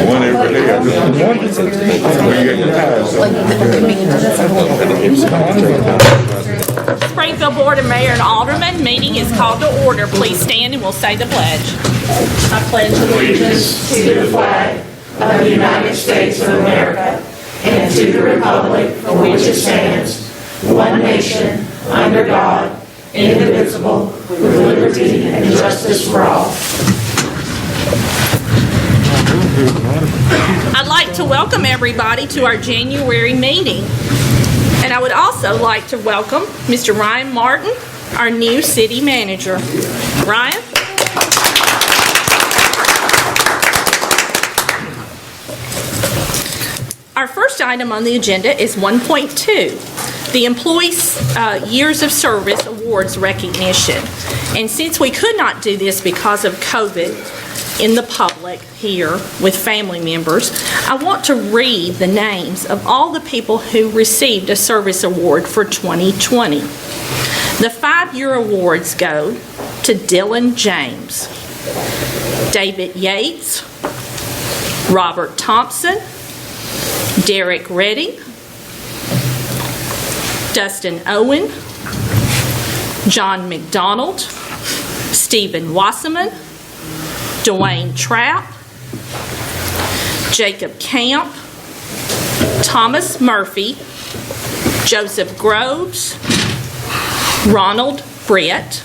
One every day. I just Springfield Board of Mayor and Aldermen meeting is called to order. Please stand and we'll say the pledge. I pledge allegiance to the flag of the United States of America and to the republic for which it stands, one nation, under God, indivisible, with liberty and justice for all. I'd like to welcome everybody to our January meeting. And I would also like to welcome Mr. Ryan Martin, our new city manager. Ryan? Our first item on the agenda is 1.2, the Employees' Years of Service Awards recognition. And since we could not do this because of COVID in the public here with family members, I want to read the names of all the people who received a service award for 2020. The 5-year awards go to Dylan James, David Yates, Robert Thompson, Derek Reddy, Dustin Owen, John McDonald, Stephen Wasserman, Dwayne Trapp, Jacob Camp, Thomas Murphy, Joseph Groves, Ronald Brett,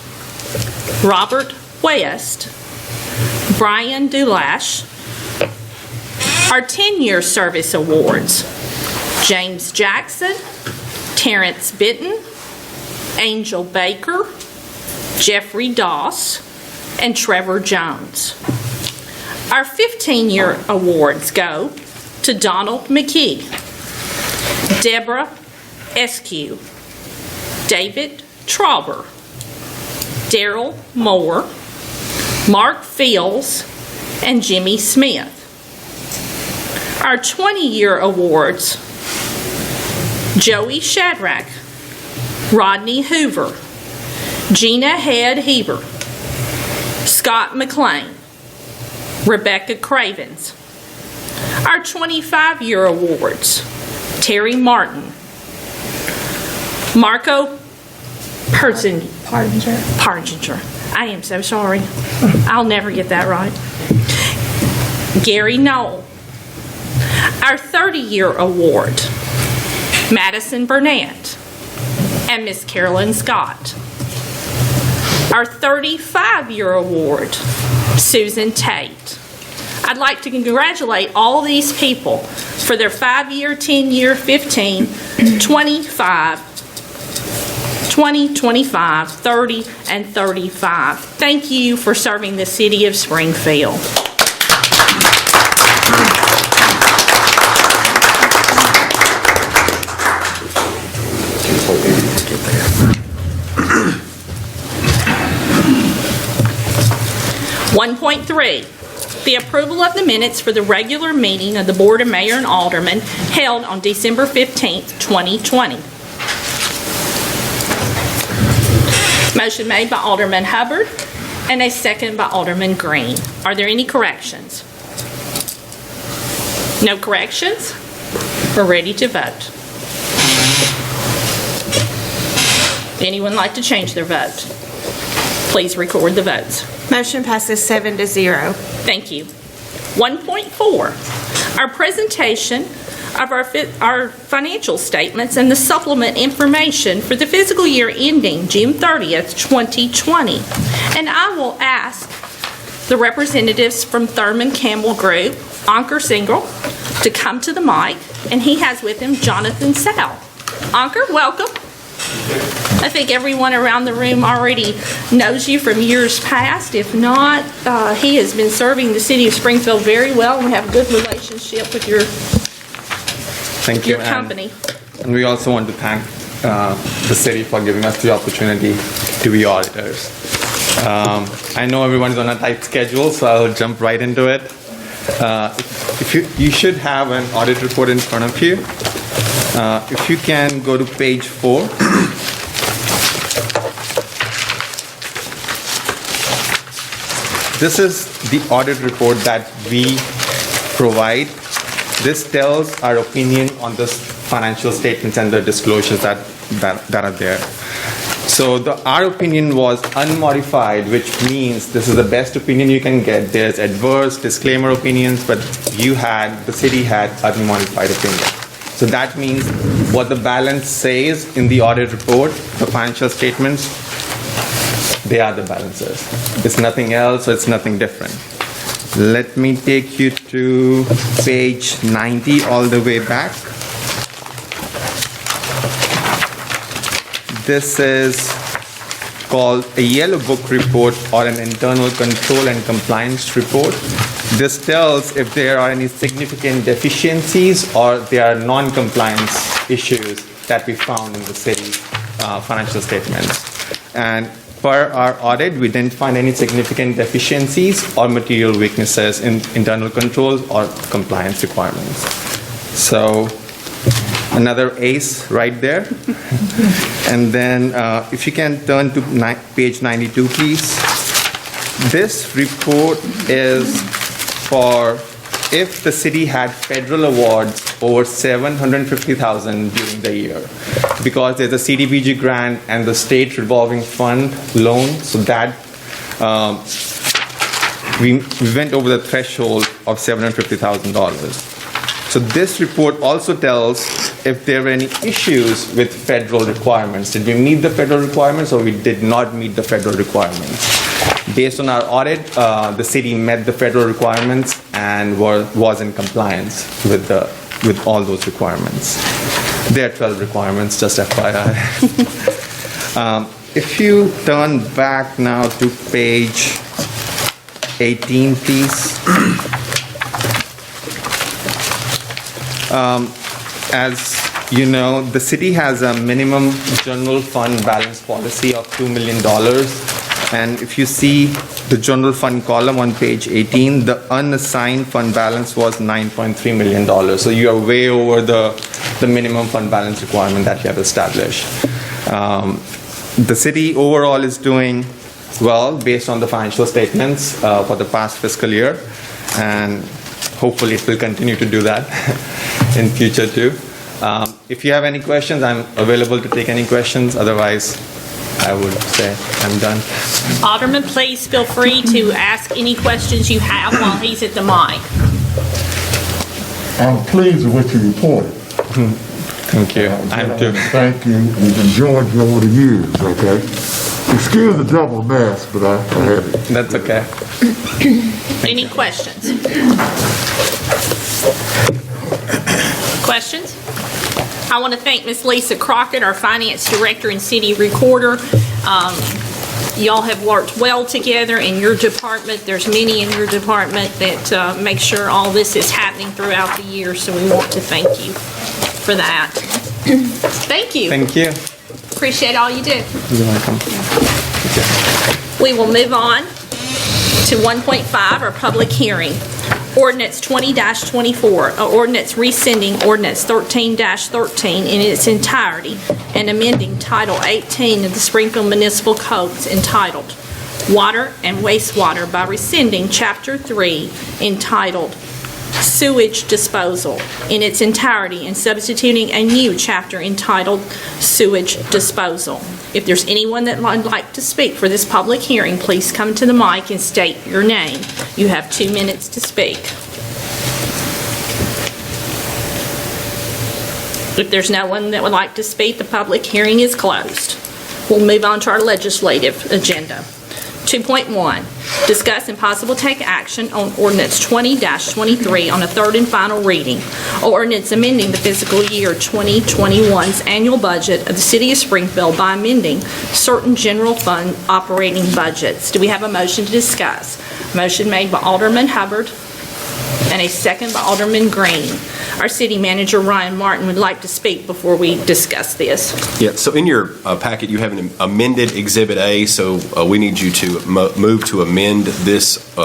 Robert West, Brian Dulash. Our 10-year service awards: James Jackson, Terrence Bitton, Angel Baker, Jeffrey Doss, and Trevor Jones. Our 15-year awards go to Donald McKee, Deborah Eskew, David Trauber, Daryl Moore, Mark Fields, and Jimmy Smith. Our 20-year awards: Joey Shadrack, Rodney Hoover, Gina Head Heber, Scott McLean, Rebecca Cravens. Our 25-year awards: Terry Martin, Marco Parginger. I am so sorry. I'll never get that right. Gary Knoll. Our 30-year award: Madison Burnett and Miss Carolyn Scott. Our 35-year award: Susan Tate. I'd like to congratulate all these people for their 5-year, 10-year, 15, 25, 20, 25, 30, and 35. Thank you for serving the city of Springfield. .3, the approval of the minutes for the regular meeting of the Board of Mayor and Aldermen held on December 15th, 2020. Motion made by Alderman Hubbard and a second by Alderman Green. Are there any corrections? No corrections? We're ready to vote. Anyone like to change their vote? Please record the votes. Motion passes 7-0. Thank you. 1.4, our presentation of our financial statements and the supplement information for the fiscal year ending June 30th, 2020. And I will ask the representatives from Thurman Campbell Group, Anker Single, to come to the mic, and he has with him Jonathan Sal. Anker, welcome. I think everyone around the room already knows you from years past. If not, he has been serving the city of Springfield very well, and we have a good relationship with your company. And we also want to thank the city for giving us the opportunity to be auditors. I know everyone's on a tight schedule, so I'll jump right into it. You should have an audit report in front of you. If you can go to page 4. this is the audit report that we provide. This tells our opinion on the financial statements and the disclosures that are there. So our opinion was unmodified, which means this is the best opinion you can get. There's adverse disclaimer opinions, but the city had unmodified opinion. So that means what the balance says in the audit report, the financial statements, they are the balances. It's nothing else, or it's nothing different. Let me take you to page 90 all the way back. This is called a yellow book report or an internal control and compliance report. This tells if there are any significant deficiencies or there are non-compliance issues that we found in the city's financial statements. And per our audit, we didn't find any significant deficiencies or material weaknesses in internal controls or compliance requirements. So another ace right there. And then if you can turn to page 92, please. This report is for if the city had federal awards over $750,000 during the year, because there's a CDBG grant and the state revolving fund loan, so that we went over the threshold of $750,000. So this report also tells if there were any issues with federal requirements. Did we meet the federal requirements or we did not meet the federal requirements? Based on our audit, the city met the federal requirements and was in compliance with all those requirements. There are 12 requirements, just FYI. If you turn back now to page 18, please. As you know, the city has a minimum general fund balance policy of $2 million. And if you see the general fund column on page 18, the unassigned fund balance was $9.3 million. So you are way over the minimum fund balance requirement that you have established. The city overall is doing well based on the financial statements for the past fiscal year. And hopefully it will continue to do that in future too. If you have any questions, I'm available to take any questions. Otherwise, I would say I'm done. Alderman, please feel free to ask any questions you have while he's at the mic. I'm pleased with what you reported. Thank you. I'm too. Thank you. We've enjoyed you over the years, okay? Excuse the double mask, but I had it. That's okay. Any questions? Questions? I want to thank Ms. Lisa Crockett, our Finance Director and City Recorder. Y'all have worked well together in your department. There's many in your department that make sure all this is happening throughout the year, so we want to thank you for that. Thank you. Thank you. Appreciate all you do. You're welcome. We will move on to 1.5, our public hearing. Ordinance 20-24, an ordinance rescinding ordinance 13-13 in its entirety and amending Title 18 of the Springfield Municipal Codes entitled Water and Wastewater by rescinding Chapter 3 entitled Sewage Disposal in its entirety and substituting a new chapter entitled Sewage Disposal. If there's anyone that would like to speak for this public hearing, please come to the mic and state your name. You have 2 minutes to speak. If there's no one that would like to speak, the public hearing is closed. We'll move on to our legislative agenda. 2.1, discuss and possible take action on ordinance 20-23 on a third and final reading, or ordinance amending the fiscal year 2021's annual budget of the City of Springfield by amending certain general fund operating budgets. Do we have a motion to discuss? Motion made by Alderman Hubbard and a second by Alderman Green. Our city manager, Ryan Martin, would like to speak before we discuss this. Yeah, so in your packet, you have an amended Exhibit A, so we need you to move to amend this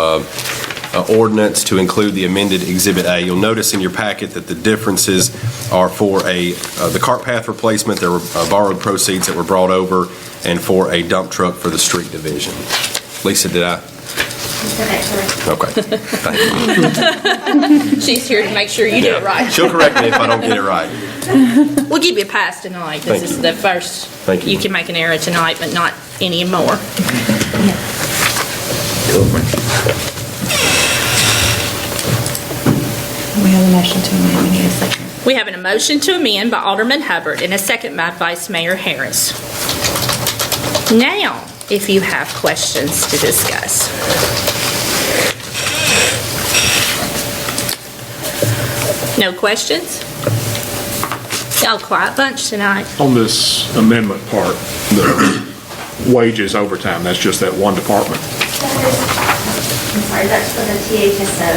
ordinance to include the amended Exhibit A. You'll notice in your packet that the differences are for the cart path replacement. There were borrowed proceeds that were brought over, and for a dump truck for the street division. Lisa, did I Okay. Thank you. She's here to make sure you do it right. She'll correct me if I don't get it right. We'll give you a pass tonight. Thank This is you. the first. Thank you. You can make an error tonight, but not any more. We have a motion to amend. We need a second. We have a motion to amend by Alderman Hubbard and a second by Vice Mayor Harris. Now, if you have questions to discuss. No questions? Y'all quiet bunch tonight. On this amendment part, the wages overtime, that's just that one department. I'm sorry, that's for the THSO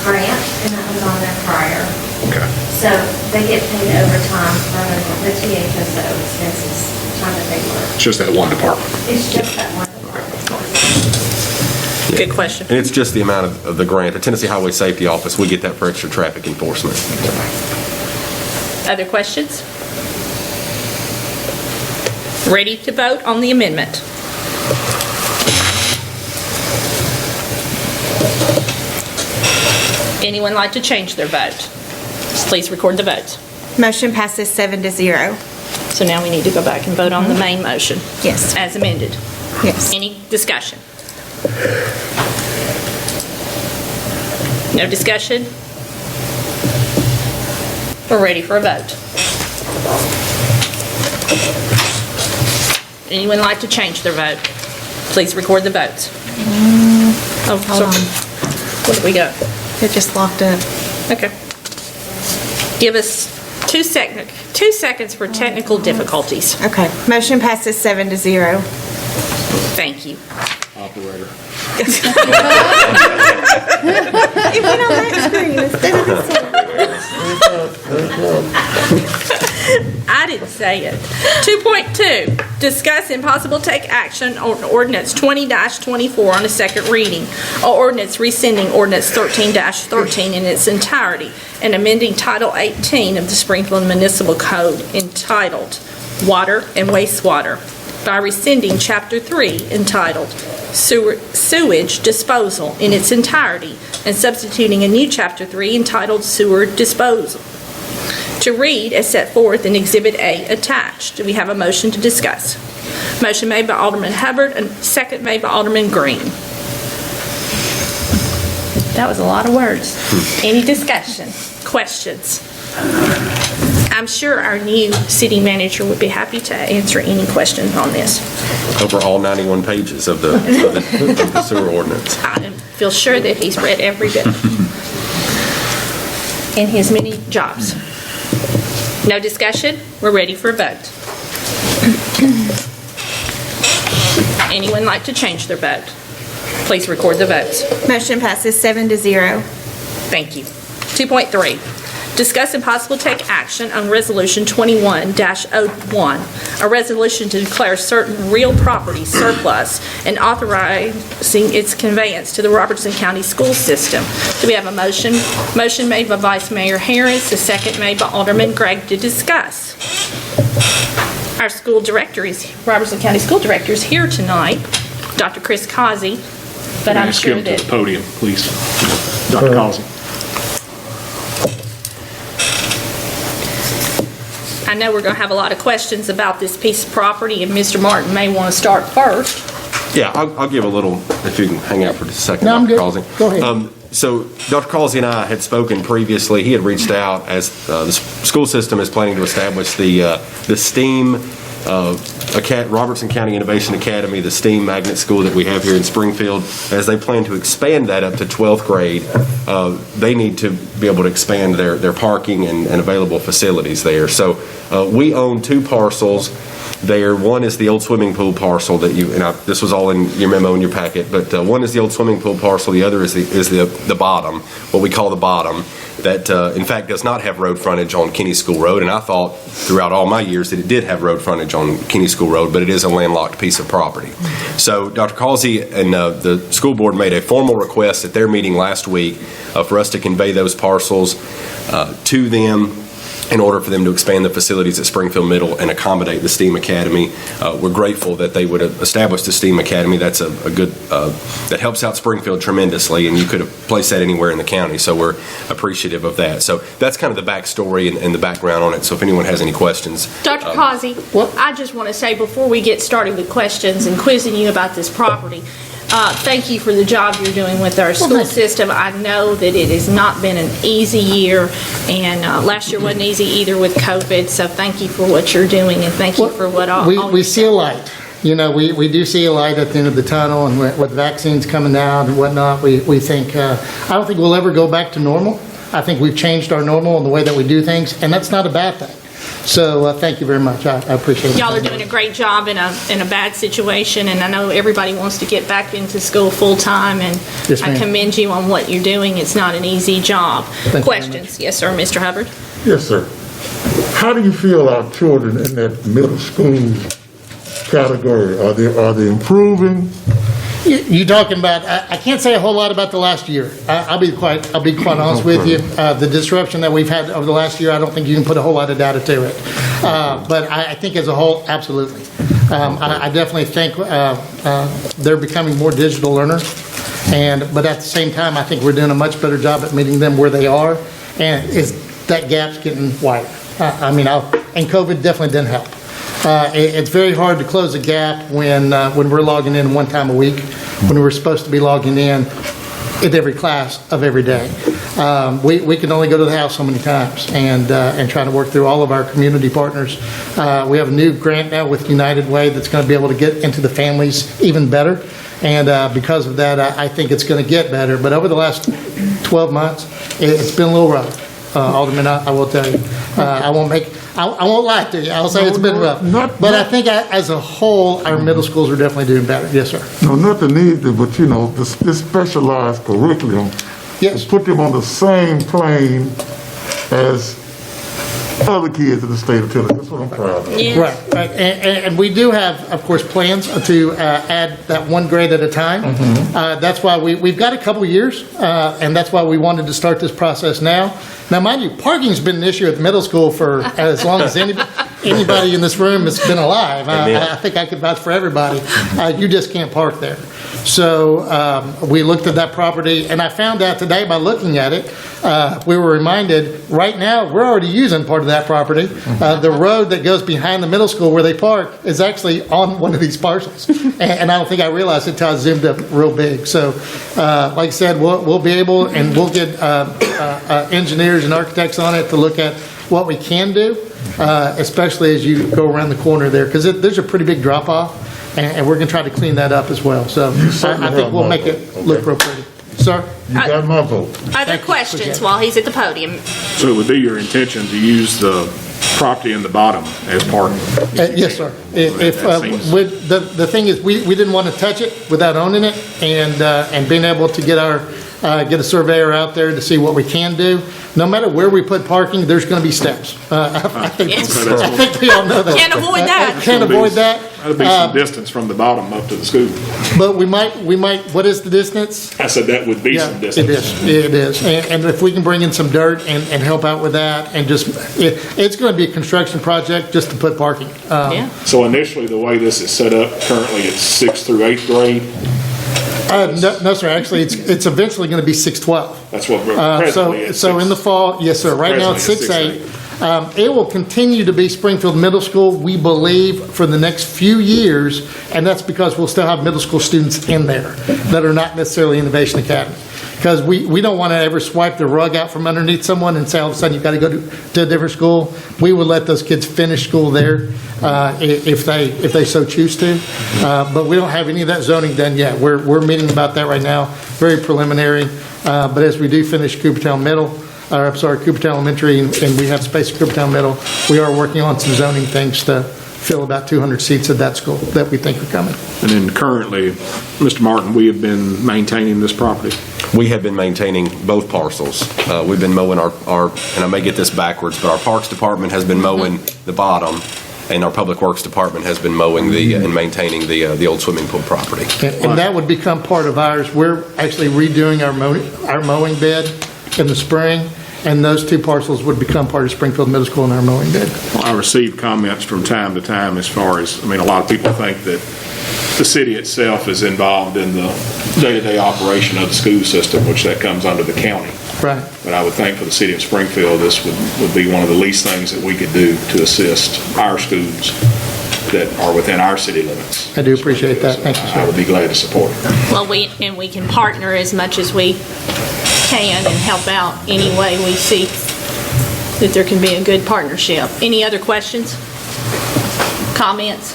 grant, and that was on there prior. Okay. So they get paid overtime for the THSO expenses, time that they work. It's just that one department. It's just that one department. Good question. And it's just the amount of the grant. The Tennessee Highway Safety Office, we get that for extra traffic enforcement. Other questions? Ready to vote on the amendment? Anyone like to change their vote? Please record the votes. Motion passes 7-0. So now we need to go back and vote on the main motion. Yes. As amended. Yes. Any discussion? No discussion? We're ready for a vote. Anyone like to change their vote? Please record the votes. Oh, Hold sorry. on. What do we got? It just locked up. Okay. Give us 2 seconds for technical difficulties. Okay. Motion passes 7-0. Thank you. Operator. It went on that screen instead of this one. I didn't say it. 2.2, discuss and possible take action on ordinance 20-24 on a second reading, or ordinance rescinding ordinance 13-13 in its entirety, and amending Title 18 of the Springfield Municipal Code entitled Water and Wastewater by rescinding Chapter 3 entitled Sewage Disposal in its entirety and substituting a new Chapter 3 entitled Sewer Disposal. To read as set forth in Exhibit A attached. Do we have a motion to discuss? Motion made by Alderman Hubbard and second made by Alderman Green. That was a lot of words. Any discussion? Questions? I'm sure our new city manager would be happy to answer any questions on this. Over all 91 pages of the sewer ordinance. I feel sure that he's read every bit in his many jobs. No discussion? We're ready for a vote. Anyone like to change their vote? Please record the votes. Motion passes 7-0. Thank you. 2.3, discuss and possible take action on Resolution 21-01, a resolution to declare certain real property surplus and authorizing its conveyance to the Robertson County School System. Do we have a motion? Motion made by Vice Mayor Harris, a second made by Alderman Gregg to discuss. Our school director Robertson County School Director is here tonight, Dr. Chris Causey, but I'm Ask sure him to that... the podium, please. Dr. Causey. I know we're going to have a lot of questions about this piece of property, and Mr. Martin may want to start first. Yeah, I'll give a little, if you can hang out for just a second, No, I'm Dr. good. Causey. Go ahead. So Dr. Causey and I had spoken previously. He had reached out as the school system is planning to establish the STEAM Robertson County Innovation Academy, the STEAM magnet school that we have here in Springfield. As they plan to expand that up to 12th grade, they need to be able to expand their parking and available facilities there. So we own 2 parcels there. One is the old swimming pool parcel that this was all in your memo in your packet, but one is the old swimming pool parcel. The other is the bottom, what we call the bottom, that in fact does not have road frontage on Kinney School Road. And I thought throughout all my years that it did have road frontage on Kinney School Road, but it is a landlocked piece of property. So Dr. Causey and the school board made a formal request at their meeting last week for us to convey those parcels to them. in order for them to expand the facilities at Springfield Middle and accommodate the STEAM Academy. We're grateful that they would have established the STEAM Academy. That's a good, that helps out Springfield tremendously, and you could have placed that anywhere in the county, so we're appreciative of that. So that's kind of the backstory and the background on it, so if anyone has any questions. Dr. Causey, I just want to say before we get started with questions and quizzing you about this property, thank you for the job you're doing with our school system. I know that it has not been an easy year, and last year wasn't easy either with COVID, so thank you for what you're doing, and thank you for what all We see a light. You know, we do see a light at the end of the tunnel, and with vaccines coming out and whatnot, we think, I don't think we'll ever go back to normal. I think we've changed our normal and the way that we do things, and that's not a bad thing. So thank you very much. I appreciate it. Y'all are doing a great job in a bad situation, and I know everybody wants to get back into school full-time, and Yes, I ma'am. commend you on what you're doing. It's not an easy job. Thank you very Questions? Yes, sir, Mr. Hubbard? Yes, sir. How do you feel our children in that middle school category? Are they improving? You talking about? I can't say a whole lot about the last year. I'll be quite honest with you. The disruption that we've had over the last year, I don't think you can put a whole lot of data to it. But I think as a whole, absolutely. I definitely think they're becoming more digital learners, but at the same time, I think we're doing a much better job at meeting them where they are, and that gap's getting wider. And COVID definitely didn't help. It's very hard to close a gap when we're logging in one time a week, when we're supposed to be logging in every class of every day. We can only go to the house so many times, and try to work through all of our community partners. We have a new grant now with United Way that's going to be able to get into the families even better, and because of that, I think it's going to get better. But over the last 12 months, it's been a little rough. Alderman, I will tell you. I won't lie to you. I'll say it's been rough. But I think as a whole, our middle schools are definitely doing better. Yes, sir. No, nothing easy, but this specialized curriculum, Yes. put them on the same plane as other kids in the state of Tennessee. That's what I'm proud of. Yes. Right. And we do have, of course, plans to add that one grade at a time. That's why we've got a couple years, and that's why we wanted to start this process now. Now, mind you, parking's been an issue at the middle school for as long as anybody in this room has been alive. I think I could vouch for everybody. You just can't park there. So we looked at that property, and I found out today by looking at it, we were reminded, right now, we're already using part of that property. The road that goes behind the middle school where they park is actually on one of these parcels. And I don't think I realized it until I zoomed up real big. So like I said, we'll be able, and we'll get engineers and architects on it to look at what we can do, especially as you go around the corner there, because there's a pretty big drop-off, and we're going to try to clean that up as well. So I think we'll make it look real pretty. Sir? You got my vote. Other questions while he's at the podium? So it would be your intention to use the property in the bottom as parking? Yes, sir. If the thing is, we didn't want to touch it without owning it, and being able to get a surveyor out there to see what we can do. No matter where we put parking, there's going to be steps. I think we all know that. Can't avoid that. Can't avoid that. That'd be some distance from the bottom up to the school. But we might, what is the distance? I said that would be some distance. It is. And if we can bring in some dirt and help out with that, and it's going to be a construction project just to put parking. Yeah. So initially, the way this is set up, currently it's 6th through 8th grade? No, sir. Actually, it's eventually going to be 6-12. That's what presently it's So in the fall, yes, sir. Right now it's 6-8. It will continue to be Springfield Middle School, we believe, for the next few years, and that's because we'll still have middle school students in there that are not necessarily Innovation Academy. Because we don't want to ever swipe the rug out from underneath someone and say all of a sudden you've got to go to a different school. We would let those kids finish school there if they so choose to. But we don't have any of that zoning done yet. We're meeting about that right now, very preliminary. But as we do finish Coopertown Elementary, and we have space at Coopertown Middle, we are working on some zoning things to fill about 200 seats at that school that we think are coming. And then currently, Mr. Martin, we have been maintaining this property. We have been maintaining both parcels. We've been mowing our, and I may get this backwards, but our Parks Department has been mowing the bottom, and our Public Works Department has been mowing and maintaining the old swimming pool property. And that would become part of ours. We're actually redoing our mowing bed in the spring, and those 2 parcels would become part of Springfield Middle School in our mowing bid. I receive comments from time to time as far as, a lot of people think that the city itself is involved in the day-to-day operation of the school system, which that comes under the county. Right. But I would think for the city of Springfield, this would be one of the least things that we could do to assist our schools that are within our city limits. I do appreciate that. Thank you, I would sir. be glad to support it. Well, we can partner as much as we can and help out any way we see that there can be a good partnership. Any other questions? Comments?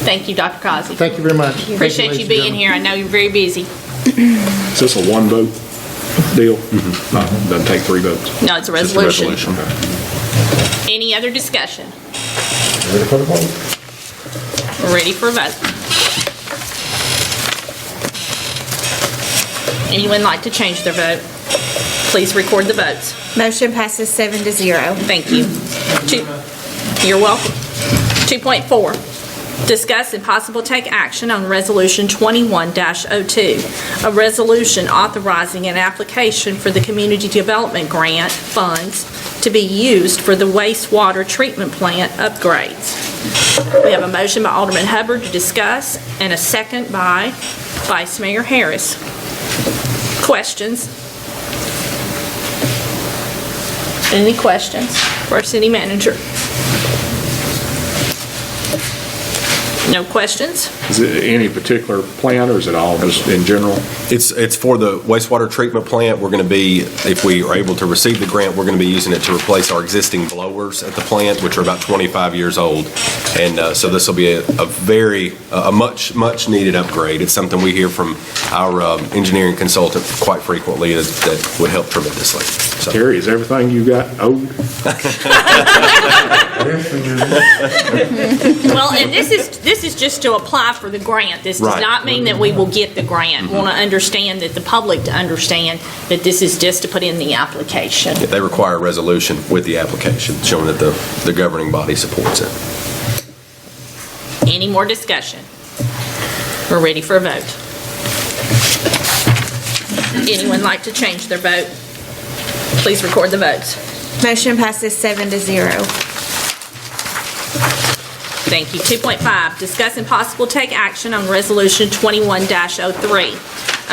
Thank you, Dr. Causey. Thank you very much. Appreciate you being here. I know you're very busy. Is this a one-vote deal? No, it doesn't take 3 votes. No, it's a Just a resolution. resolution. Any other discussion? Ready for the vote? We're ready for a vote. Anyone like to change their vote? Please record the votes. Motion passes 7-0. Thank you. You're welcome. 2.4, discuss and possible take action on Resolution 21-02, a resolution authorizing an application for the Community Development Grant funds to be used for the wastewater treatment plant upgrades. We have a motion by Alderman Hubbard to discuss and a second by Vice Mayor Harris. Questions? Any questions for our city manager? No questions? Is it any particular plant, or is it all just in general? It's for the wastewater treatment plant. We're going to be, if we are able to receive the grant, we're going to be using it to replace our existing blowers at the plant, which are about 25 years old. And so this will be a much needed upgrade. It's something we hear from our engineering consultant quite frequently that would help tremendously. So. Terry, is everything you got old? Well, and this is just to apply for the grant. This does Right. not mean that we will get the grant. We want to understand that the public to understand that this is just to put in the application. They require a resolution with the application showing that the governing body supports it. Any more discussion? We're ready for a vote. Anyone like to change their vote? Please record the votes. Motion passes 7-0. Thank you. 2.5, discuss and possible take action on Resolution 21-03,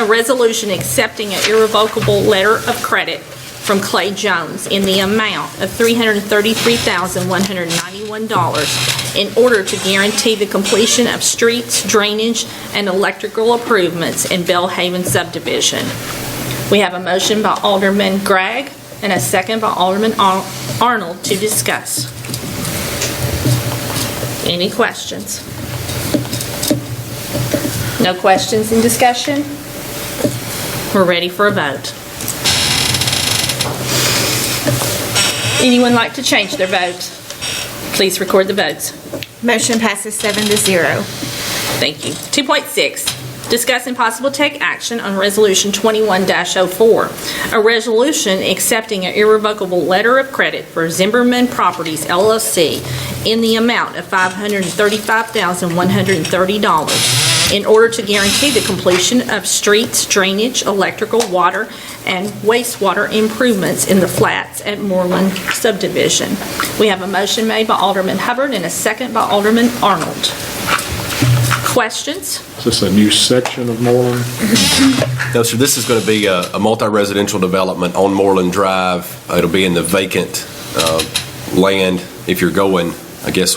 a resolution accepting an irrevocable letter of credit from Clay Jones in the amount of $333,191 in order to guarantee the completion of streets, drainage, and electrical improvements in Bellhaven subdivision. We have a motion by Alderman Gregg and a second by Alderman Arnold to discuss. Any questions? No questions in discussion? We're ready for a vote. Anyone like to change their vote? Please record the votes. Motion passes 7-0. Thank you. 2.6, discuss and possible take action on Resolution 21-04, a resolution accepting an irrevocable letter of credit for Zimmerman Properties LLC in the amount of $535,130 in order to guarantee the completion of streets, drainage, electrical, water, and wastewater improvements in the flats at Moreland subdivision. We have a motion made by Alderman Hubbard and a second by Alderman Arnold. Questions? Is this a new section of Moreland? No, sir, this is going to be a multi-residential development on Moreland Drive. It'll be in the vacant land. If you're going, I guess,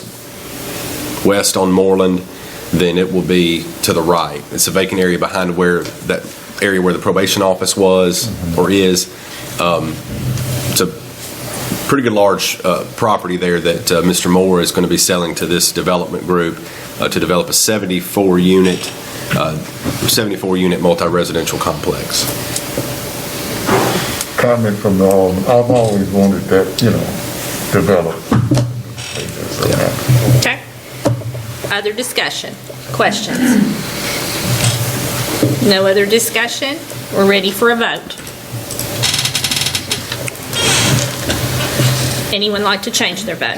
west on Moreland, then it will be to the right. It's a vacant area behind where that area where the probation office was or is. It's a pretty good large property there that Mr. Moore is going to be selling to this development group to develop a 74-unit multi-residential complex. Comment from the Alderman. I've always wanted that, developed. Okay. Other discussion? Questions? No other discussion? We're ready for a vote. Anyone like to change their vote?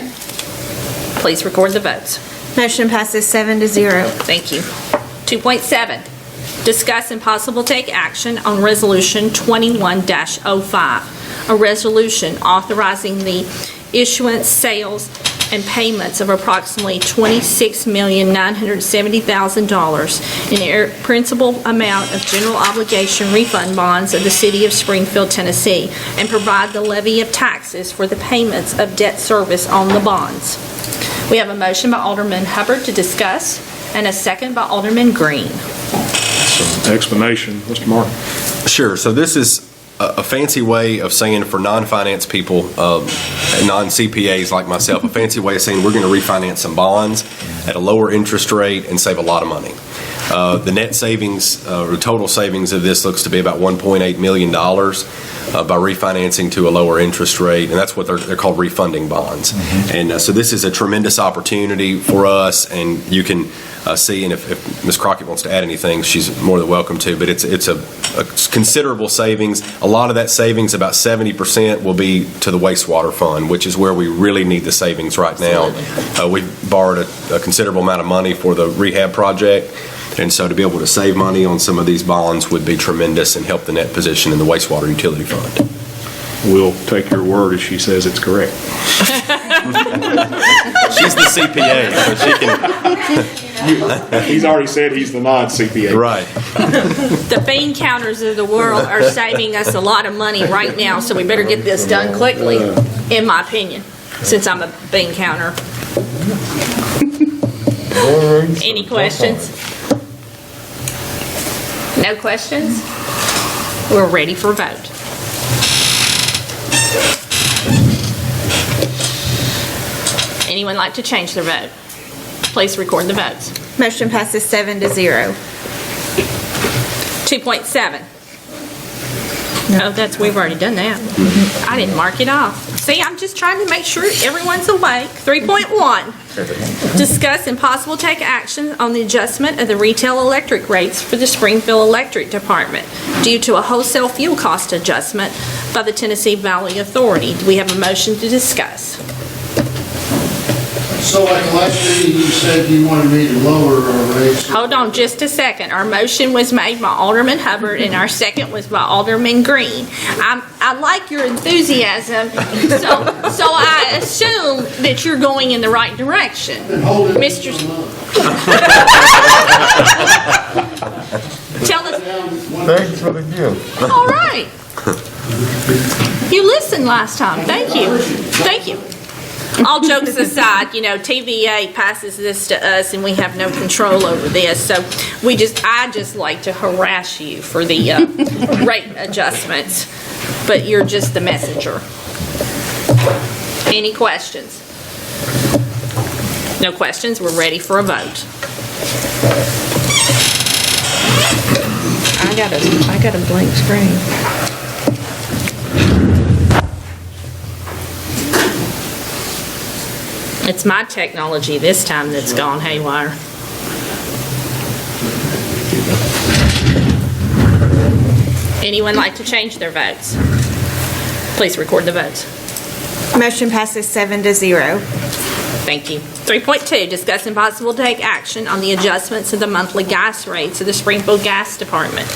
Please record the votes. Motion passes 7-0. Thank you. 2.7, discuss and possible take action on Resolution 21-05, a resolution authorizing the issuance, sales, and payments of approximately $26,970,000 in principal amount of general obligation refund bonds of the City of Springfield, Tennessee, and provide the levy of taxes for the payments of debt service on the bonds. We have a motion by Alderman Hubbard to discuss, and a second by Alderman Green. Explanation, Mr. Martin. Sure. So this is a fancy way of saying for non-finance people, non-CPAs like myself, a fancy way of saying we're going to refinance some bonds at a lower interest rate and save a lot of money. The net savings, or total savings of this looks to be about $1.8 million by refinancing to a lower interest rate, and that's what they're called, refunding bonds. And so this is a tremendous opportunity for us, and you can see, and if Ms. Crockett wants to add anything, she's more than welcome to, but it's a considerable savings. A lot of that savings, about 70%, will be to the wastewater fund, which is where we really need the savings right now. We borrowed a considerable amount of money for the rehab project, and so to be able to save money on some of these bonds would be tremendous and help the net position in the wastewater utility fund. We'll take your word as she says it's correct. She's the CPA, so she can. He's already said he's the non-CPA. Right. The bean counters of the world are saving us a lot of money right now, so we better get this done quickly, in my opinion, since I'm a bean counter. Any questions? No questions? We're ready for vote. Anyone like to change their vote? Please record the votes. Motion passes 7-0. 2.7. Oh, we've already done that. I didn't mark it off. See, I'm just trying to make sure everyone's awake. 3.1. Discuss and possible take action on the adjustment of the retail electric rates for the Springfield Electric Department due to a wholesale fuel cost adjustment by the Tennessee Valley Authority. Do we have a motion to discuss? So like last meeting, you said you wanted me to lower our rates. Hold on just a second. Our motion was made by Alderman Hubbard and our second was by Alderman Green. I like your enthusiasm, so I assume that you're going in the right direction. Mr. Tell us. Thanks for the gift. All right. You listened last time. Thank you. Thank you. All jokes aside, TVA passes this to us and we have no control over this. So I just like to harass you for the rate adjustments, but you're just the messenger. Any questions? No questions? We're ready for a vote. I got a blank screen. It's my technology this time that's gone haywire. Anyone like to change their votes? Please record the votes. Motion passes 7-0. Thank you. 3.2, discuss and possible take action on the adjustments of the monthly gas rates of the Springfield Gas Department.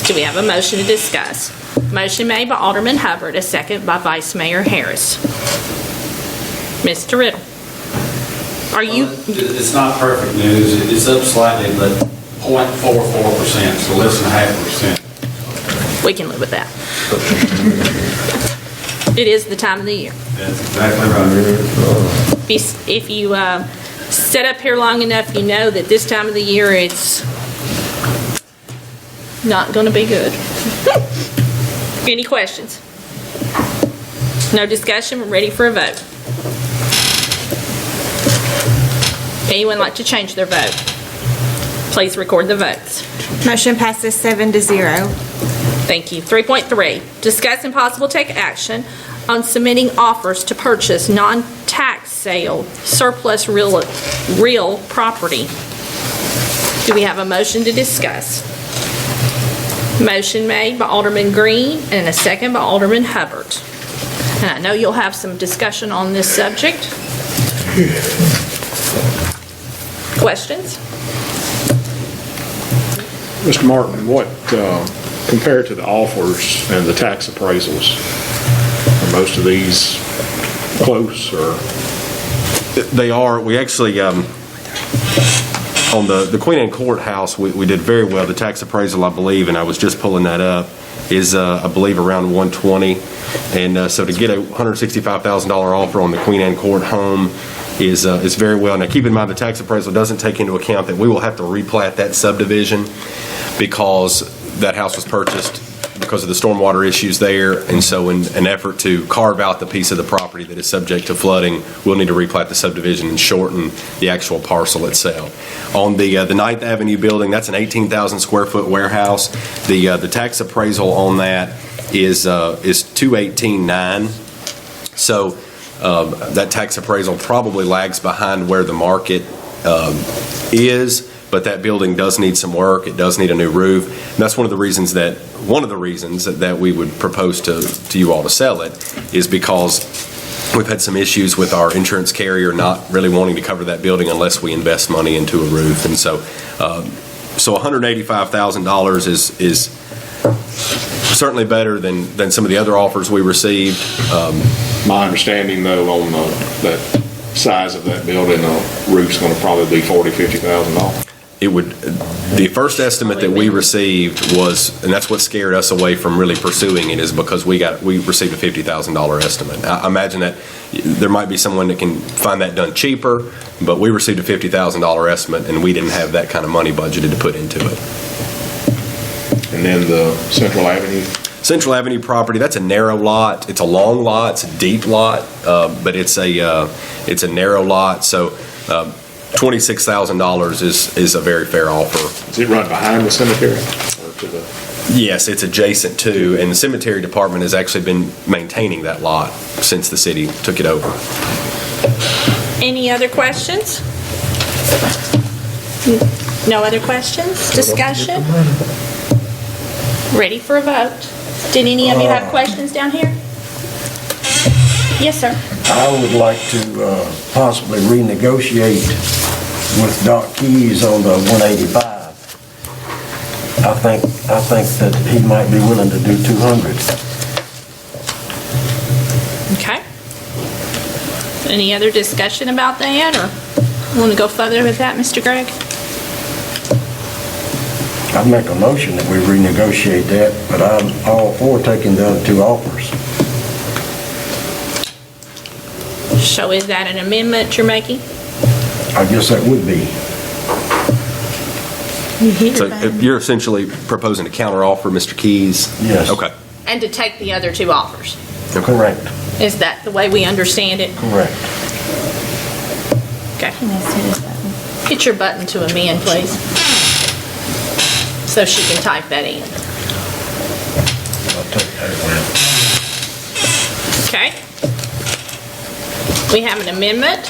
Do we have a motion to discuss? Motion made by Alderman Hubbard, a second by Vice Mayor Harris. Mr. Riddle, are you? It's not perfect news. It's up slightly, but 0.44%, so less than 0.5%. We can live with that. It is the time of the year. That's exactly right. If you sit up here long enough, you know that this time of the year it's not going to be good. Any questions? No discussion? We're ready for a vote. Anyone like to change their vote? Please record the votes. Motion passes 7-0. Thank you. 3.3, discuss and possible take action on submitting offers to purchase non-tax sale surplus real property. Do we have a motion to discuss? Motion made by Alderman Green and a second by Alderman Hubbard. And I know you'll have some discussion on this subject. Questions? Mr. Martin, what compared to the offers and the tax appraisals, are most of these close or? They are. We actually, on the Queen Anne Courthouse, we did very well. The tax appraisal, I believe, and I was just pulling that up, is, I believe, around 120. And so to get a $165,000 offer on the Queen Anne Court home is very well. Now, keep in mind, the tax appraisal doesn't take into account that we will have to replat that subdivision because that house was purchased because of the stormwater issues there, and so in an effort to carve out the piece of the property that is subject to flooding, we'll need to replat the subdivision and shorten the actual parcel itself. On the 9th Avenue building, that's an 18,000 square foot warehouse. The tax appraisal on that is 218.9. So that tax appraisal probably lags behind where the market is. But that building does need some work. It does need a new roof. And that's one of the reasons that we would propose to you all to sell it is because we've had some issues with our insurance carrier not really wanting to cover that building unless we invest money into a roof. And so $185,000 is certainly better than some of the other offers we received. My understanding, though, on that size of that building, the roof's going to probably be $40,000-$50,000. The first estimate that we received was, and that's what scared us away from really pursuing it, is because we received a $50,000 estimate. I imagine that there might be someone that can find that done cheaper, but we received a $50,000 estimate, and we didn't have that kind of money budgeted to put into it. And then the Central Avenue? Central Avenue property, that's a narrow lot. It's a long lot, it's a deep lot, but it's a narrow lot, so $26,000 is a very fair offer. Is it run behind the cemetery or to the? Yes, it's adjacent to, and the cemetery department has actually been maintaining that lot since the city took it over. Any other questions? No other questions? Discussion? Ready for a vote? Did any of you have questions down here? Yes, sir. I would like to possibly renegotiate with Doc Keys on the 185. I think that he might be willing to do 200. Okay. Any other discussion about that, or want to go further with that, Mr. Gregg? I'd make a motion that we renegotiate that, but I'm all for taking the other two offers. So is that an amendment you're making? I guess that would be. So you're essentially proposing a counteroffer, Mr. Keys? Yes. Okay. And to take the other two offers? Correct. Is that the way we understand it? Correct. Okay. Hit your button to amend, please. So she can type that in. I'll take that one. Okay. We have an amendment.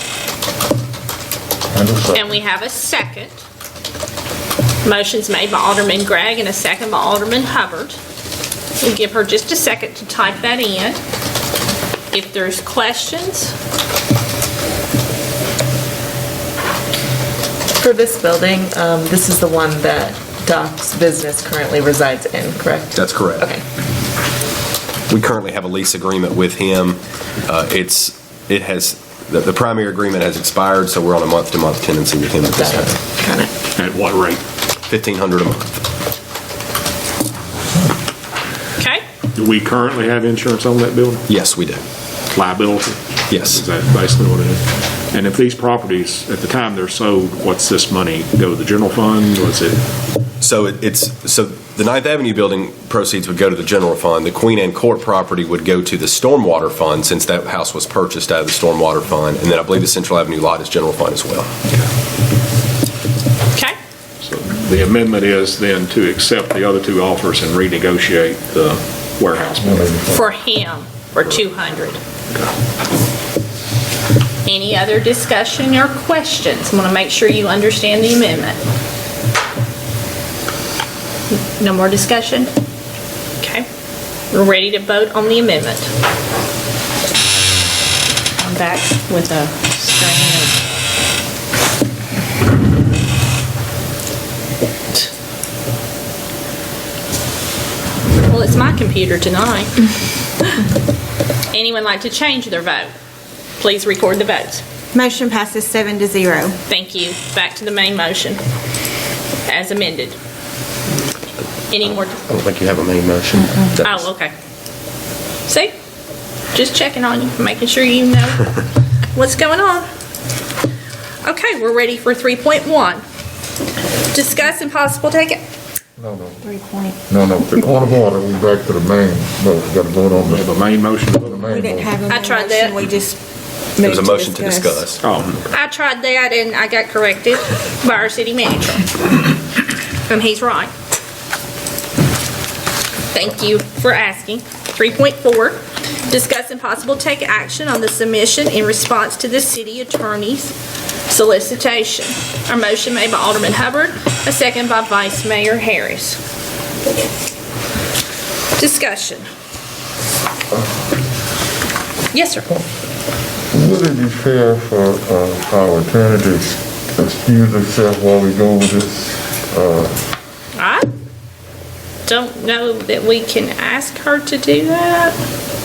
And we have a second. Motion's made by Alderman Gregg and a second by Alderman Hubbard. We'll give her just a second to type that in. If there's questions. For this building, this is the one that Doc's business currently resides in, correct? That's correct. Okay. We currently have a lease agreement with him. The primary agreement has expired, so we're on a month-to-month tenancy with him at this time. Got it. At what rate? $1,500 a month. Okay. Do we currently have insurance on that building? Yes, we do. Liability? Yes. Is that basically what it is? And if these properties, at the time they're sold, what's this money go to the general fund? What's it? So the 9th Avenue building proceeds would go to the general fund. The Queen Anne Court property would go to the stormwater fund, since that house was purchased out of the stormwater fund. And then I believe the Central Avenue lot is general fund as well. Okay. So the amendment is then to accept the other two offers and renegotiate the warehouse building. For him, for 200. Any other discussion or questions? I want to make sure you understand the amendment. No more discussion? Okay. We're ready to vote on the amendment. I'm back with a screen of computer tonight. Anyone like to change their vote? Please record the votes. Motion passes 7-0. Thank you. Back to the main motion as amended. Any more? I don't think you have a main motion. Oh, okay. See? Just checking on you, making sure you know what's going on. Okay, we're ready for 3.1. Discuss and possible take it. No. 3 point. No, the point of order, we back to the main vote. We got to vote on The main motion. the main We didn't vote. have a I tried motion, that. we just There was a moved motion to discuss. Oh, I tried that and I got corrected by our city manager. And he's right. Thank you for asking. 3.4, discuss and possible take action on the submission in response to the city attorney's solicitation. Our motion made by Alderman Hubbard, a second by Vice Mayor Harris. Discussion. Yes, sir. Would it be fair for our attorney to excuse herself while we go over this? I don't know that we can ask her to do that.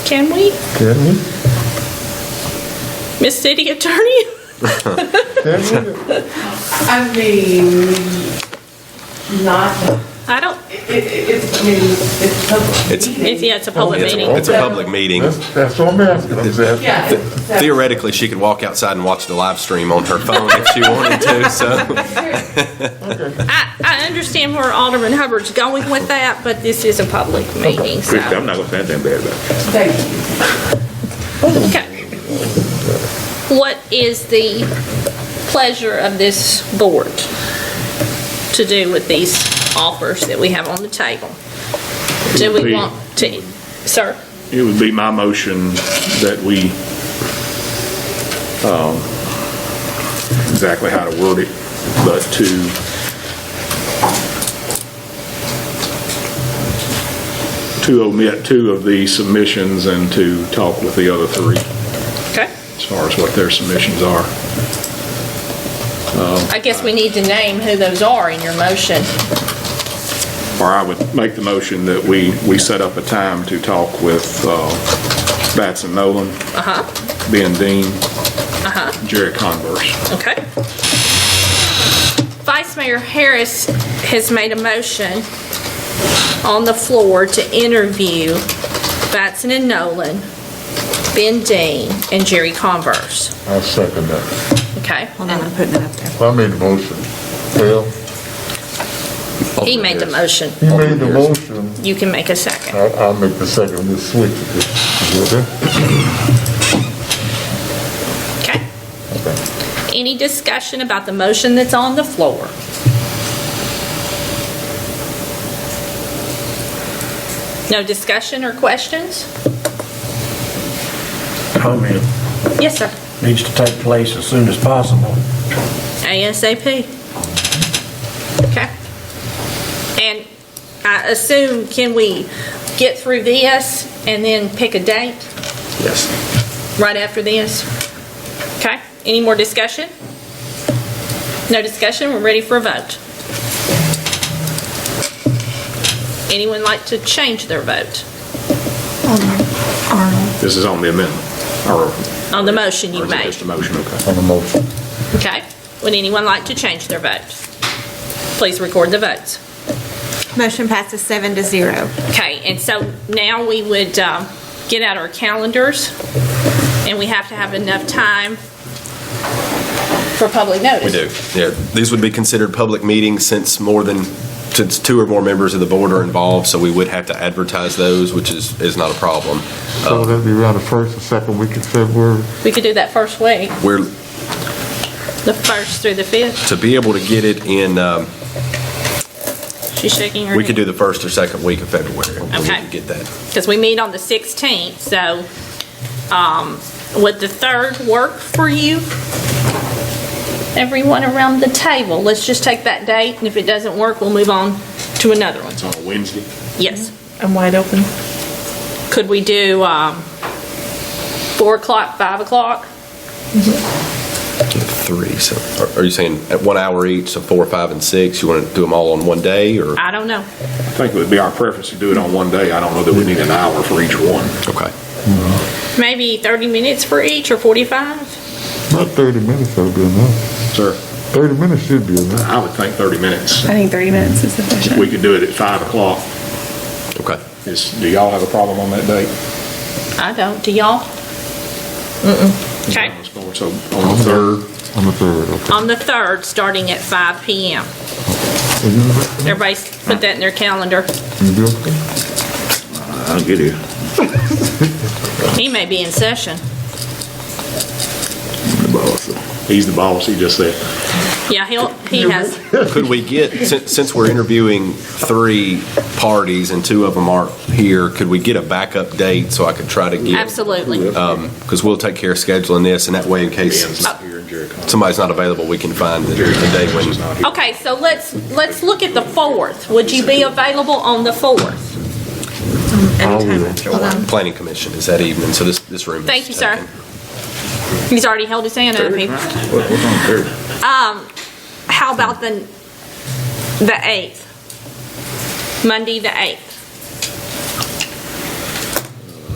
Can we? Can we? Miss City Attorney? Can we? I mean, not, I don't, it's public. it's a public meeting. It's a public meeting. That's what I'm asking. I'm saying. Yeah. Theoretically, she could walk outside and watch the live stream on her phone if she wanted to, so. I understand where Alderman Hubbard's going with that, but this is a public meeting, so. Christie, I'm not going to say anything bad about it. Thank you. Okay. What is the pleasure of this board to do with these offers that we have on the table? Do we want to, sir? It would be my motion that we, exactly how to word it, but to omit 2 of the submissions and to talk with the other 3 Okay. as far as what their submissions are. I guess we need to name who those are in your motion. Or I would make the motion that we set up a time to talk with Batson Nolan, Ben Dean, Jerry Converse. Okay. Vice Mayor Harris has made a motion on the floor to interview Batson and Nolan, Ben Dean, and Jerry Converse. I'll second that. Okay? Hold on, I'm putting it up there. I made the motion. Well, He made the motion. he made the motion. You can make a second. I'll make the second. We'll switch it. Okay? Okay? Any discussion about the motion that's on the floor? No discussion or questions? Comment Yes, sir. needs to take place as soon as possible. ASAP. Okay. And I assume, can we get through this and then pick a date Yes. right after this? Okay. Any more discussion? No discussion? We're ready for a vote. Anyone like to change their vote This is on the amendment, or on the motion you or is it made? just a motion, okay. On the motion. Okay. Would anyone like to change their vote? Please record the votes. Motion passes 7-0. Okay, and so now we would get out our calendars, and we have to have enough time for public notice. We do, yeah. These would be considered public meetings since 2 or more members of the board are involved, so we would have to advertise those, which is not a problem. So that'd be around the first or second week of February. We could do that first week, We're, the 1st through the 5th. to be able to get it in, She's shaking her we could do head. the first or second week of February. We Okay. could get that. Because we meet on the 16th, so would the 3rd work for you? Everyone around the table, let's just take that date, and if it doesn't work, we'll move on to another one. It's on a Wednesday. Yes. I'm wide open. Could we do 4 o'clock, 5 o'clock? 3, so are you saying at 1 hour each, so 4, 5, and 6? You want to do them all on one day, or? I don't know. I think it would be our preference to do it on one day. I don't know that we need an hour for each one. Okay. Maybe 30 minutes for each, or 45? About 30 minutes ought to be enough. Sir? 30 minutes should be enough. I would think 30 minutes. I think 30 minutes is sufficient. We could do it at 5 o'clock. Okay. Do y'all have a problem on that date? I don't. Do y'all? Okay. So on the 3rd? On the 3rd, okay. On the 3rd, starting at 5 p.m. Everybody put that in their calendar. You be okay? I'll get here. He may be in session. He's the boss, he just said. Yeah, he has. Could we get, since we're interviewing 3 parties and 2 of them aren't here, could we get a backup date so I could try to get? Absolutely. Because we'll take care of scheduling this, and that way, in case somebody's not available, we can find the day when. Okay, so let's look at the 4th. Would you be available on the 4th? Anytime after 1. Planning Commission is that evening, so this room is Thank you, sir. taken. He's already held his hand up. How about the 8th? Monday, the 8th.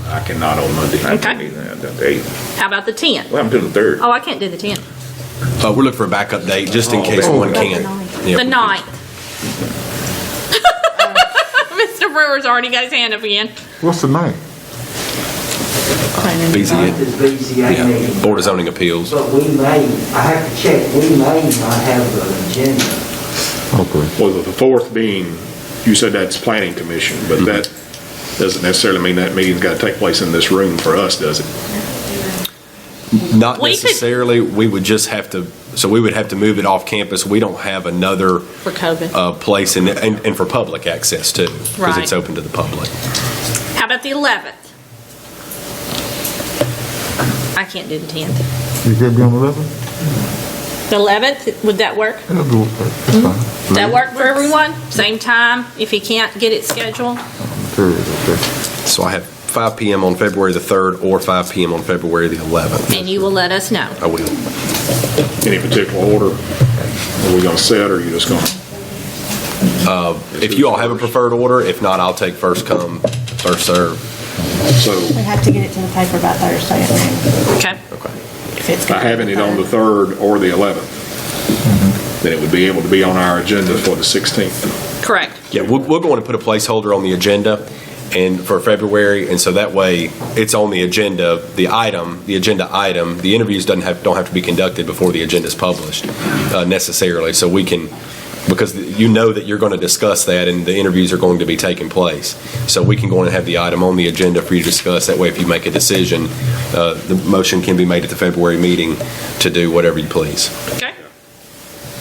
I cannot on Monday. Okay. How about the 10th? Well, I'm doing the 3rd. Oh, I can't do the 10th. We're looking for a backup date, just in case one can't. Yeah. The 9th. Mr. Brewer's already got his hand up again. What's the name? BZA. Board of Zoning Appeals. But we may, I have to check, we may not have an agenda. Okay. Well, the 4th being, you said that's Planning Commission, but that doesn't necessarily mean that meeting's got to take place in this room for us, does it? Not We could- necessarily, we would just have to, so we would have to move it off campus. We don't have another For COVID. place and for public access too, because Right. it's open to the public. How about the 11th? I can't do the 10th. You could be on the 11th? The 11th, would that work? That'll do it. That's fine. Does that work for everyone? Same time, if he can't get it scheduled? 3rd, okay. So I have 5 p.m. on February the 3rd or 5 p.m. on February the 11th. And you will let us know. I will. Any particular order? Are we going to set, or are you just going to? If you all have a preferred order, if not, I'll take first come, first serve. So We have to get it to the paper by Thursday at noon. Okay. Okay. If it's by having it on the 3rd or the 11th, then it would be able to be on our agenda for the 16th. Correct. Yeah, we're going to put a placeholder on the agenda and for February, and so that way it's on the agenda, the agenda item. The interviews don't have to be conducted before the agenda is published necessarily, so we can, because you know that you're going to discuss that and the interviews are going to be taking place. So we can go on and have the item on the agenda for you to discuss. That way, if you make a decision, the motion can be made at the February meeting to do whatever you please. Okay.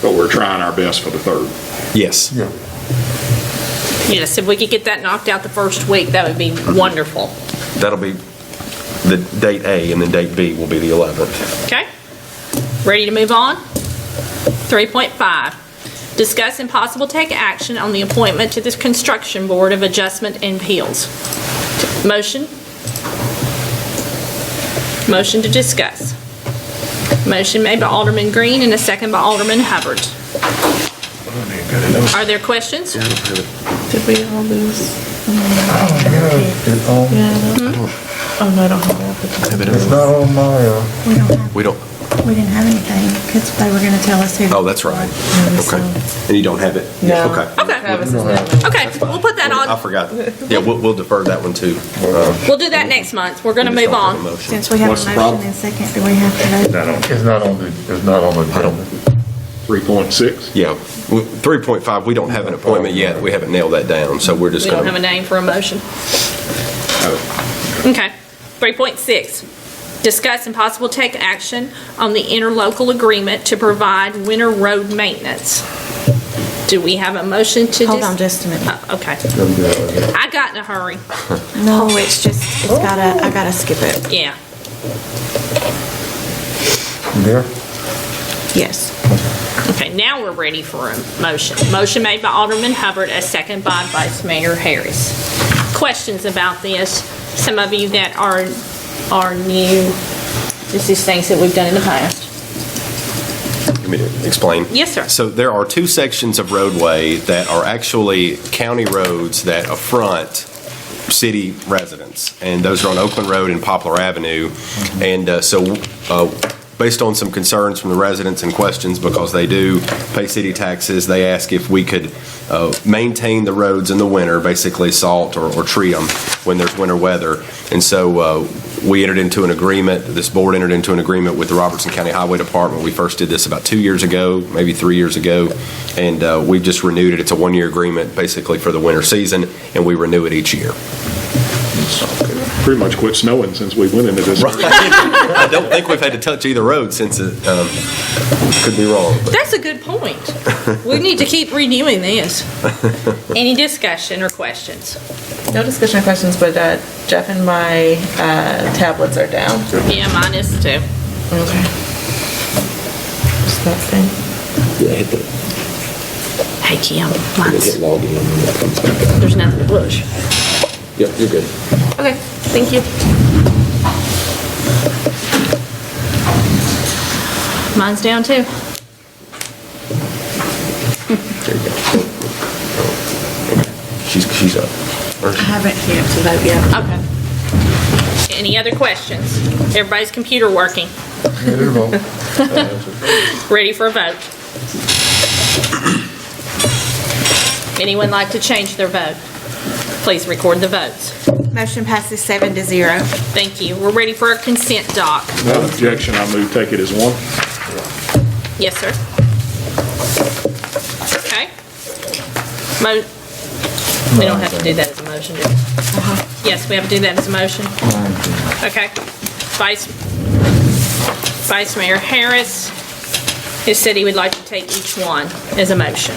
But we're trying our best for the 3rd. Yes. Yeah. Yes, if we could get that knocked out the first week, that would be wonderful. That'll be the date A, and then date B will be the 11th. Okay? Ready to move on? 3.5, discuss and possible take action on the appointment to the Construction Board of Adjustment and Appeals. Motion? Motion to discuss. Motion made by Alderman Green and a second by Alderman Hubbard. Are there questions? Did we all lose? Oh, no, I don't have that. It's not on my, We didn't have anything, because they were gonna tell us who. Oh, that's right. Okay. And you don't have it? No. Okay. Okay. Travis is not. Okay, we'll put that I on. forgot. Yeah, we'll defer that one too. We'll do that next month. We're going to move on. Since we have What's a the motion problem? and second, do we have to vote? it's not on the agenda. 3.6? Yeah. 3.5, we don't have an appointment yet. We haven't nailed that down, so we're just We don't going have a to. name for a motion. Okay. 3.6, discuss and possible take action on the interlocal agreement to provide winter road maintenance. Do we have a motion to? Hold on just a minute. Okay. I got in a hurry. No, it's just, I gotta skip it. Yeah. There? Yes. Okay, now we're ready for a motion. Motion made by Alderman Hubbard, a second by Vice Mayor Harris. Questions about this? Some of you that are new, this is things that we've done in the past. Let me explain. Yes, sir. So there are two sections of roadway that are actually county roads that affront city residents, and those are on Oakland Road and Poplar Avenue. And so based on some concerns from the residents and questions, because they do pay city taxes, they ask if we could maintain the roads in the winter, basically salt or treat them when there's winter weather. And so we entered into an agreement, this board entered into an agreement with the Robertson County Highway Department. We first did this about 2 years ago, maybe 3 years ago, and we've just renewed it. It's a one-year agreement basically for the winter season, and we renew it each year. Pretty much quit snowing since we went into this. I don't think we've had to touch either road since it, could be wrong. But. That's a good point. We need to keep renewing this. Any discussion or questions? No discussion or questions, but Jeff and my tablets are down. Yeah, mine is too. Okay. Just that thing. Yeah, hit the. Hey, Kim, Hit log in when that comes back. there's nothing to push. Yep, you're good. Okay, thank you. Mine's down too. There you go. She's up. I haven't hit to vote yet. Okay. Any other questions? Everybody's computer working? Ready for a vote? Anyone like to change their vote? Please record the votes. Motion passes 7-0. Thank you. We're ready for our consent doc. Without objection, I move take it as one. Yes, sir. Okay. We don't have to do that as a motion, do we? Yes, we have to do that as a motion. Okay. Vice Mayor Harris has said he would like to take each one as a motion.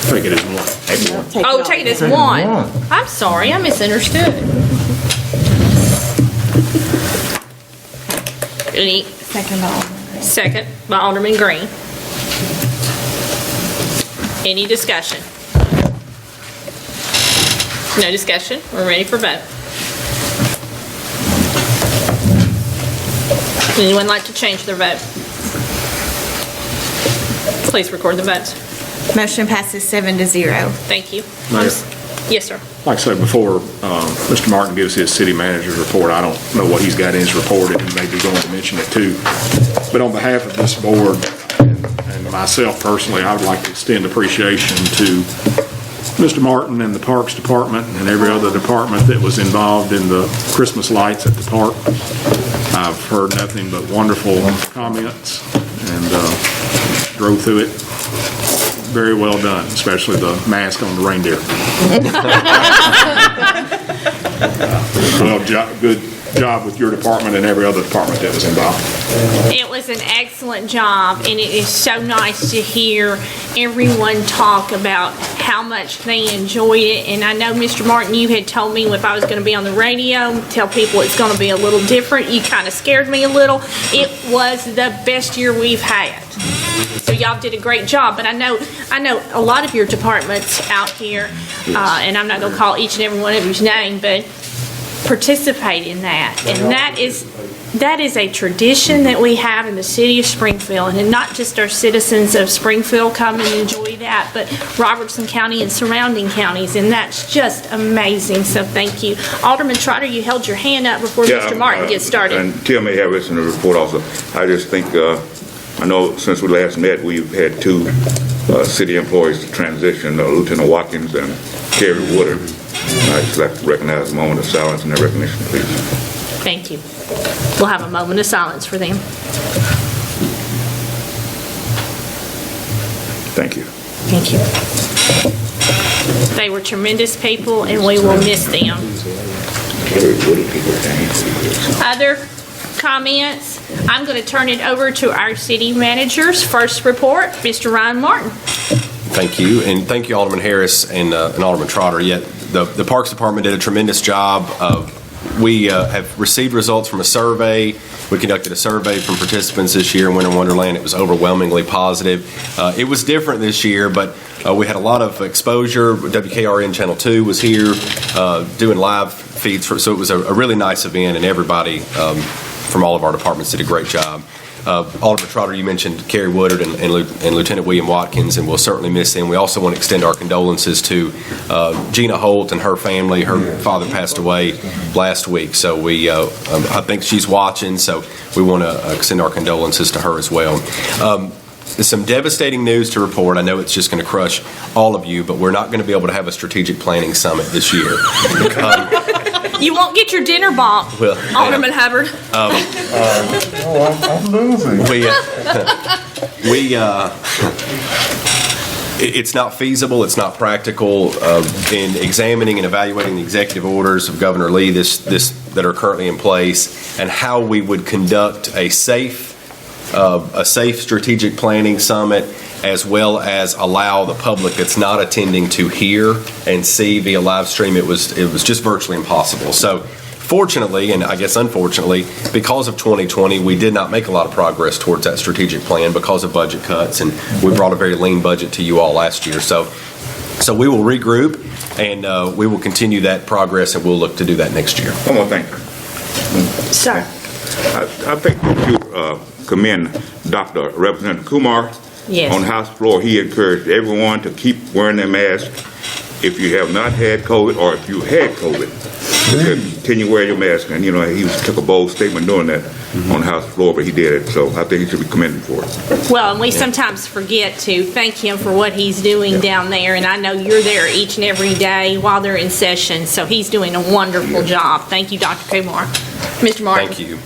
Take it as one. Take it as one. I'm sorry, I misunderstood. Any? Second by Alderman Green. Any discussion? No discussion. We're ready for vote. Anyone like to change their vote? Please record the votes. Motion passes 7-0. Thank you. Mayor. Yes, sir. Like I said before, Mr. Martin gives his city manager's report. I don't know what he's got in his report, and he may be going to mention it too. But on behalf of this board and myself personally, I would like to extend appreciation to Mr. Martin and the Parks Department and every other department that was involved in the Christmas lights at the park. I've heard nothing but wonderful comments and drove through it. Very well done, especially the mask on the reindeer. Good job with your department and every other department that was involved. It was an excellent job, and it is so nice to hear everyone talk about how much they enjoyed it. And I know, Mr. Martin, you had told me if I was going to be on the radio, tell people it's going to be a little different. You kind of scared me a little. It was the best year we've had. So y'all did a great job, but I know a lot of your departments out here, and I'm not going to call each and every one of you's name, but participate in that. And that is a tradition that we have in the city of Springfield, and not just our citizens of Springfield come and enjoy that, but Robertson County and surrounding counties, and that's just amazing. So thank you. Alderman Trotter, you held your hand up before Mr. Martin gets started. And Tim may have this in the report also. I just think, I know since we last met, we've had two city employees to transition, Lieutenant Watkins and Kerry Woodard. I'd just like to recognize a moment of silence and their recognition, please. Thank you. We'll have a moment of silence for them. Thank you. Thank you. They were tremendous people, and we will miss them. Other comments? I'm going to turn it over to our city manager's first report, Mr. Ryan Martin. Thank you, and thank you, Alderman Harris and Alderman Trotter. The Parks Department did a tremendous job. We have received results from a survey. We conducted a survey from participants this year in Winter Wonderland. It was overwhelmingly positive. It was different this year, but we had a lot of exposure. WKRN Channel 2 was here doing live feeds, so it was a really nice event, and everybody from all of our departments did a great job. Alderman Trotter, you mentioned Kerry Woodard and Lieutenant William Watkins, and we'll certainly miss them. We also want to extend our condolences to Gina Holt and her family. Her father passed away last week, so I think she's watching, so we want to extend our condolences to her as well. There's some devastating news to report. I know it's just going to crush all of you, but we're not going to be able to have a strategic planning summit this year. You won't get your dinner bomb, Well, Alderman Hubbard. I'm losing. It's not feasible, it's not practical in examining and evaluating the executive orders of Governor Lee that are currently in place, and how we would conduct a safe strategic planning summit, as well as allow the public that's not attending to hear and see via live stream. It was just virtually impossible. So fortunately, and I guess unfortunately, because of 2020, we did not make a lot of progress towards that strategic plan because of budget cuts, and we brought a very lean budget to you all last year. So we will regroup, and we will continue that progress, and we'll look to do that next year. One more thing. Sir. I think that you commend Dr. Representative Kumar. Yes. On the House floor, he encouraged everyone to keep wearing their mask. If you have not had COVID, or if you had COVID, continue wearing your mask. And, he took a bold statement doing that on the House floor, but he did it. So I think he should be commended for it. Well, and we sometimes forget to thank him for what he's doing down there, and I know you're there each and every day while they're in session, so he's doing a wonderful job. Thank you, Dr. Kumar. Mr. Martin. Thank you.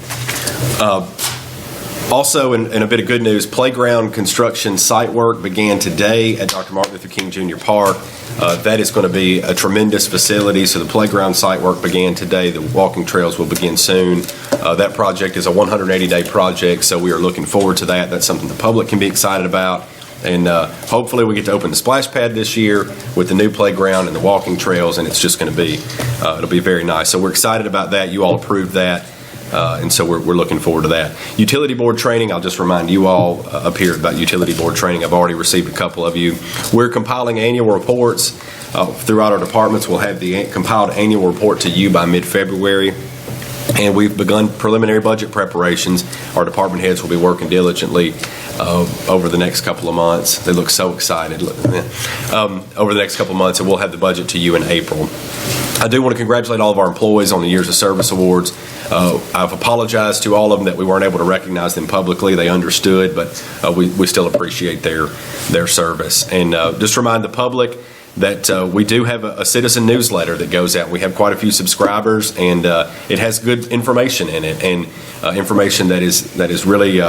Also, in a bit of good news, playground construction site work began today at Dr. Martin Luther King Jr. Park. That is going to be a tremendous facility, so the playground site work began today. The walking trails will begin soon. That project is a 180-day project, so we are looking forward to that. That's something the public can be excited about. And hopefully we get to open the splash pad this year with the new playground and the walking trails, and it's just going to be, it'll be very nice. So we're excited about that. You all approved that. And so we're looking forward to that. Utility board training, I'll just remind you all up here about utility board training. I've already received a couple of you. We're compiling annual reports throughout our departments. We'll have the compiled annual report to you by mid-February. And we've begun preliminary budget preparations. Our department heads will be working diligently over the next couple of months. They look so excited. Over the next couple of months, and we'll have the budget to you in April. I do want to congratulate all of our employees on the Years of Service Awards. I've apologized to all of them that we weren't able to recognize them publicly. They understood, but we still appreciate their service. And just remind the public that we do have a citizen newsletter that goes out. We have quite a few subscribers, and it has good information in it, and information that is really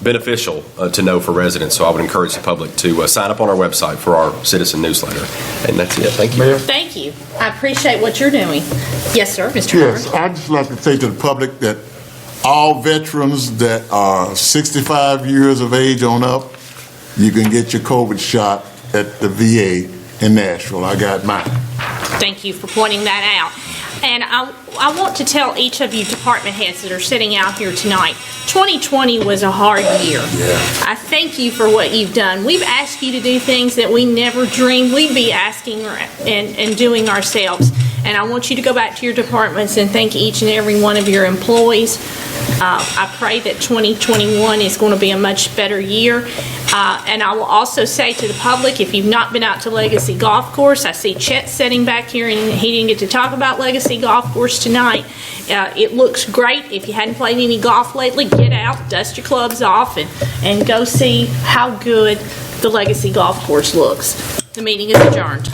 beneficial to know for residents. So I would encourage the public to sign up on our website for our citizen newsletter. And that's it. Thank you. Mayor? Thank you. I appreciate what you're doing. Yes, sir, Mr. Yes, Hubbard. I'd just like to say to the public that all veterans that are 65 years of age on up, you can get your COVID shot at the VA in Nashville. I got mine. Thank you for pointing that out. And I want to tell each of you department heads that are sitting out here tonight, 2020 was a hard year. I thank you for what you've done. We've asked you to do things that we never dreamed we'd be asking and doing ourselves. And I want you to go back to your departments and thank each and every one of your employees. I pray that 2021 is going to be a much better year. And I will also say to the public, if you've not been out to Legacy Golf Course, I see Chet sitting back here and he didn't get to talk about Legacy Golf Course tonight. It looks great. If you hadn't played any golf lately, get out, dust your clubs off, and go see how good the Legacy Golf Course looks. The meeting is adjourned.